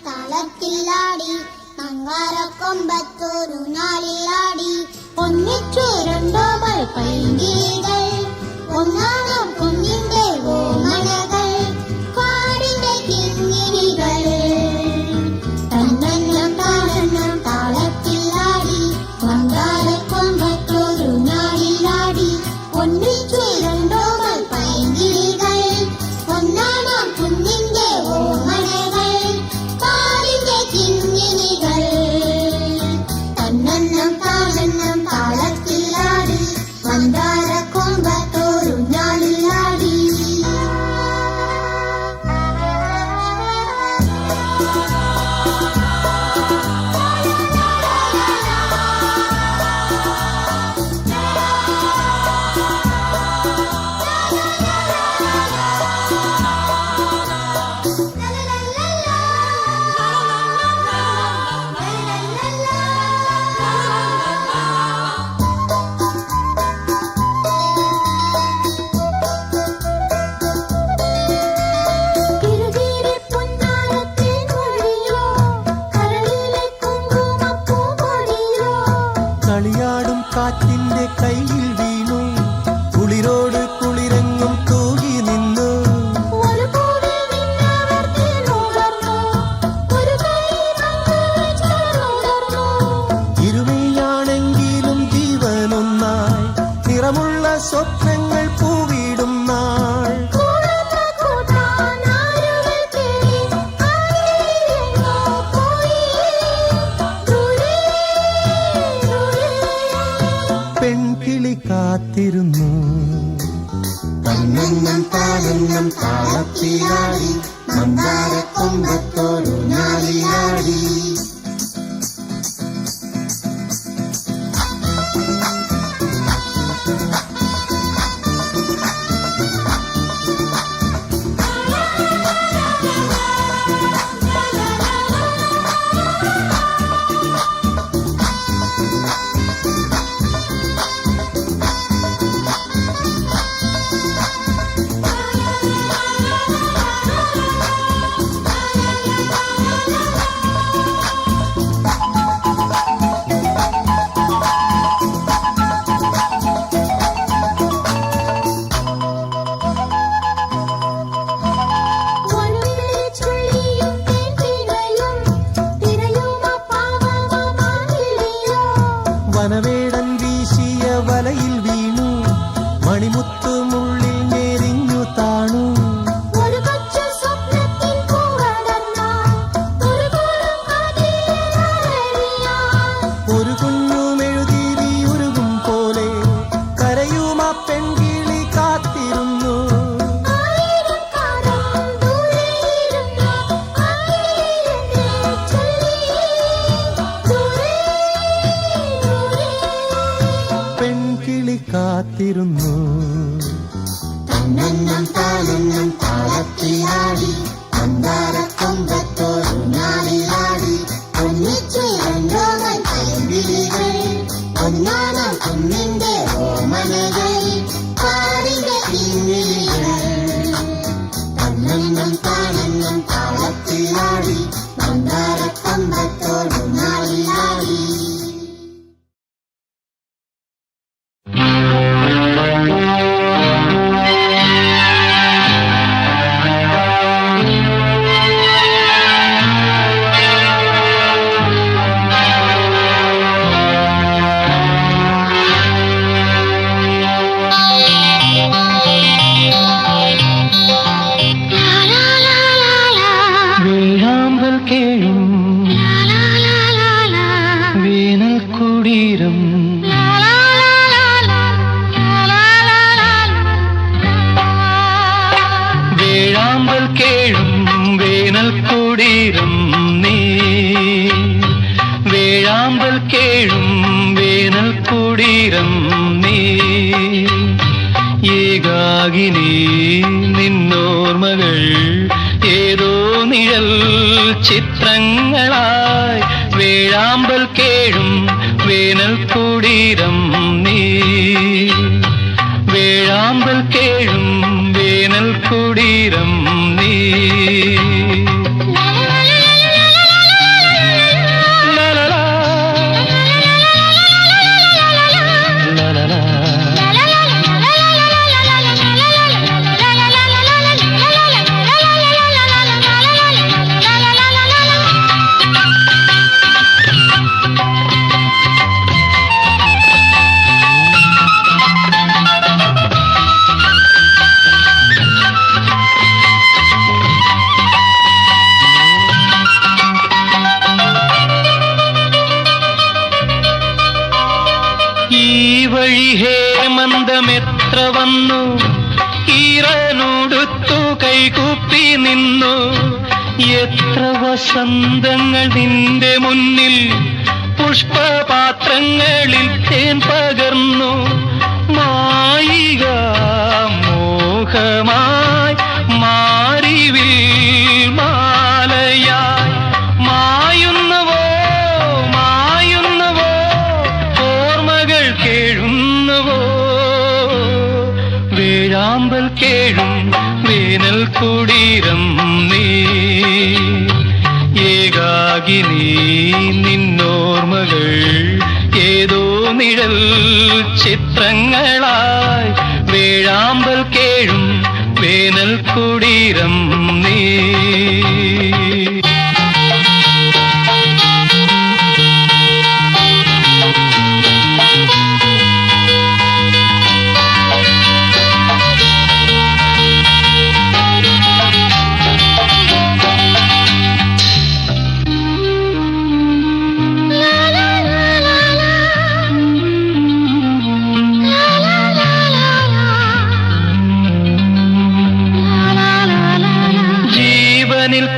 താളത്തിലാടി മങ്കാരക്കൊമ്പത്തോരു നാളിലാടി ഒന്നിച്ചു രണ്ടോ പൈങ്കിളികൾ ഒന്നാം കുഞ്ഞിന്റെ ഓമനകൾ കാടിന്റെ കിങ്ങിണികൾ തന്നെന്നം താളെന്നം താളത്തിലാടി മങ്കാരക്കൊമ്പത്തോരു നാളിലാടി ഒന്നിച്ചു രണ്ടോ പൈങ്കിളികൾ ഒന്നാം കുഞ്ഞിന്റെ ഓമനകൾ തന്നെന്നം താളെന്നം താളത്തിലാടി മന്ദാരക്കൊമ്പത്തോരു നാളിലാടി കളിയാടും കാറ്റിന്റെ കയ്യിൽ വീണു കുളിരോട് കുളിരെങ്ങും തൂകി നിന്നു ഇരുമയാണെങ്കിലും ജീവനൊന്നായി നിറമുള്ള സ്വപ്നങ്ങൾ പൂവിടും നാൾ പെൺകിളി കാത്തിരുന്നു തന്നെന്നം താളെന്നം താളത്തിലാടി മന്ദാരക്കൊമ്പത്തോരു നാളിലാടി വനവേടൻ വീശിയ വലയിൽ വീണു മണിമുത്തുമുള്ളിൽ ഞെരിഞ്ഞു താണു ഒരു കുഞ്ഞുമെഴുതി ഉരുകും പോലെ കരയും ആ പെൺകിളി കാത്തിരുന്നു പെൺകിളി കാത്തിരുന്നു തന്നെന്നം താളെന്നം താളത്തിലാടി മന്ദാരക്കൊമ്പത്തോരു നാളിലാടി ഒന്നിച്ചു രണ്ടോ പൈങ്കിളികൾ ഒന്നാം കുഞ്ഞിന്റെ ഓമനകൾ കാടിന്റെ കിങ്ങിണികൾ തന്നെന്നം താളെന്നം താളത്തിലാടി മന്ദാരക്കൊമ്പത്തോരു നാളിലാടി വേഴാമ്പൽ കേഴും വേനൽ കുടീരം നീ ഏകാകിനി നിന്നോർമകൾ ഏതോ നിഴൽ ചിത്രങ്ങളായി വേഴാമ്പൽ കേഴും വേനൽ കുടീരം നീ വേഴാമ്പൽ കേഴും വേനൽ കുടീരം നീ ഹേമന്തമെത്ര വന്നു ഈറനോടുത്തു കൈകൂപ്പി നിന്നു എത്ര വസന്തങ്ങൾ നിന്റെ മുന്നിൽ പുഷ്പപാത്രങ്ങളിൽ തേൻ പകർന്നു മായിക മോഹമായി മാറിവിൽ മാലയായി മായുന്നവോ മായുന്നവോ ഓർമ്മകൾ കേഴുന്നവോ വേഴാമ്പൽ കേഴും വേനൽ കുടീരം നീ ഏകാകിനി നിന്നോർമകൾ ഏതോ നിഴൽ ചിത്രങ്ങളായി വേഴാമ്പൽ കേഴും വേനൽ കുടീരം നീ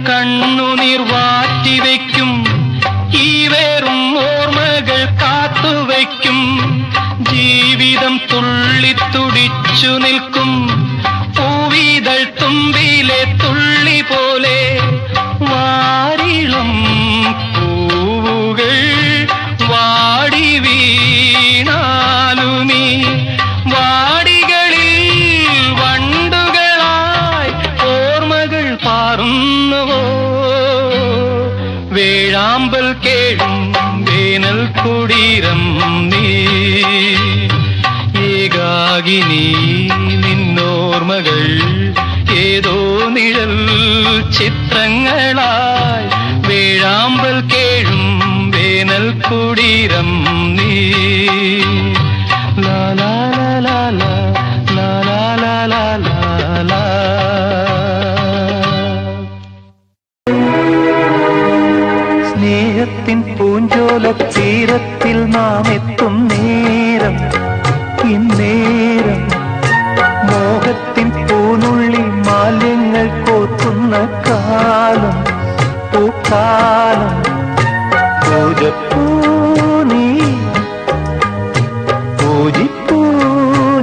കണ്ണുനീർ വാറ്റിവെക്കും ഈ വേറും ഓർമ്മകൾ കാത്തുവയ്ക്കും ജീവിതം തുള്ളിത്തുടിച്ചു നിൽക്കും പൂവിതൾ തുമ്പിലെ തുള്ളി പോലെ വാരിളം പൂവുകൾ വാടി വീണാലുമീ വാടികളിൽ വണ്ടുകളായി ഓർമ്മകൾ പാറുന്നുവോ വേഴാമ്പൽ കേഴും വേനൽ കുടീരം നീ ഏകാകിനി നിന്നോർമകൾ ഏതോ നിഴൽ ചിത്രങ്ങളായി വേഴാമ്പൽ കേഴും വേനൽ കുടീരം നീ ലാ ലാ ലാ ലാ ലാ ലാ ലാ ലാ ലാ. സ്നേഹത്തിൻ പൂഞ്ചോല തീരത്തിൽ നാം എത്തും നേരം ഇന്നേരം മോഹത്തിൻ പൂനുള്ളി മാലിന്യങ്ങൾ കോത്തുന്ന കാലം പൂക്കാലം പൂജപ്പൂ നീ പൂജിപ്പൂ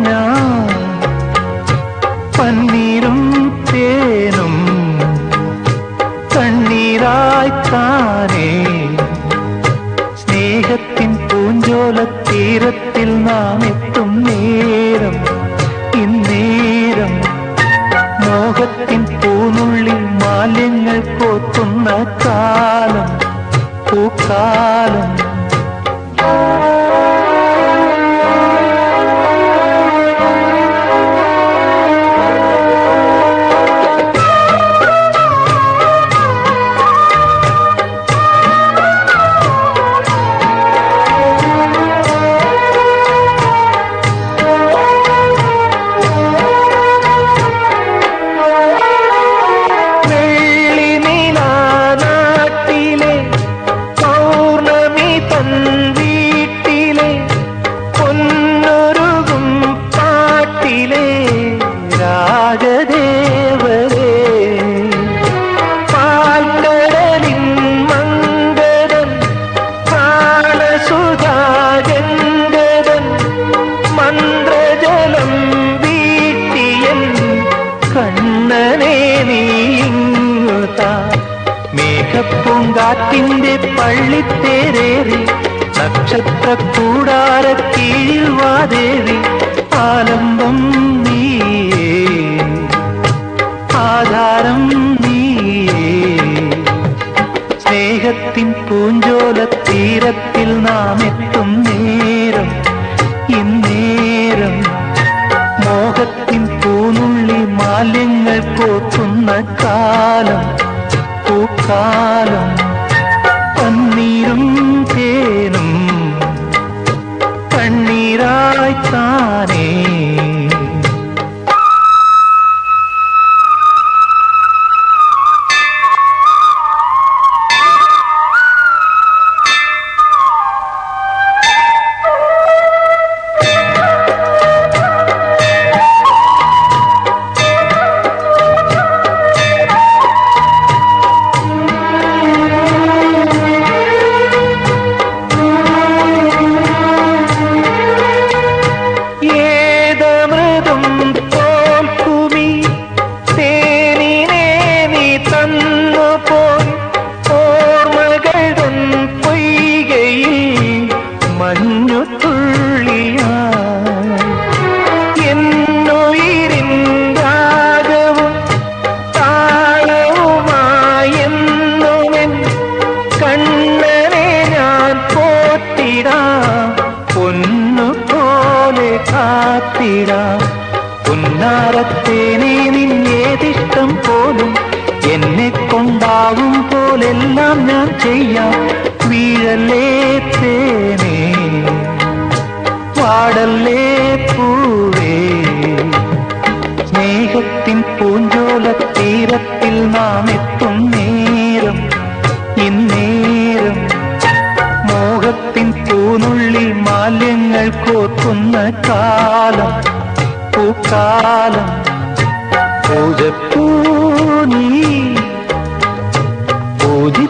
ഞാൻ പന്നീരും തേനും കണ്ണീരായി താനേ സ്നേഹത്തിൻ പൂഞ്ചോല തീരത്തിൽ നാം എത്തും നേരം ഇന്നേരം മോഹത്തിൻ പൂനുള്ളി മാലിന്യങ്ങൾ കോത്തുന്ന കാലം പൂക്കാലം പൗർണമി പള്ളിത്തേരേറി നക്ഷത്ര കൂടാര കീഴിൽ വാദേവി ആലംബം നീയേ ആധാരം നീയേ സ്നേഹത്തിൻ പൂഞ്ചോല തീരത്തിൽ നാം എത്തും നേരം ഇന്നേരം മോഹത്തിൻ പൂനുള്ളി മാലിന്യങ്ങൾ കോർക്കുന്ന കാലം പൂക്കാലം പന്നീരും തേനും കണ്ണീരായി താനേ പൊന്നാരത്തേനെ നിന്നേതിഷ്ടം പോലും എന്നെ കൊണ്ടാവും പോലെല്ലാം ഞാൻ ചെയ്യാം വീഴല്ലേ തേനേ പാടല്ലേ പൂവേ സ്നേഹത്തിൻ പൂഞ്ചോല തീരത്തിൽ നാം എത്തും നേരം ഇന്നേരം മോഹത്തിൻ പൂനുള്ളിൽ മാലിന്യങ്ങൾ കോർക്കുന്ന കാലം പൂക്കാലം പൂജപ്പൂ നീ പൂജി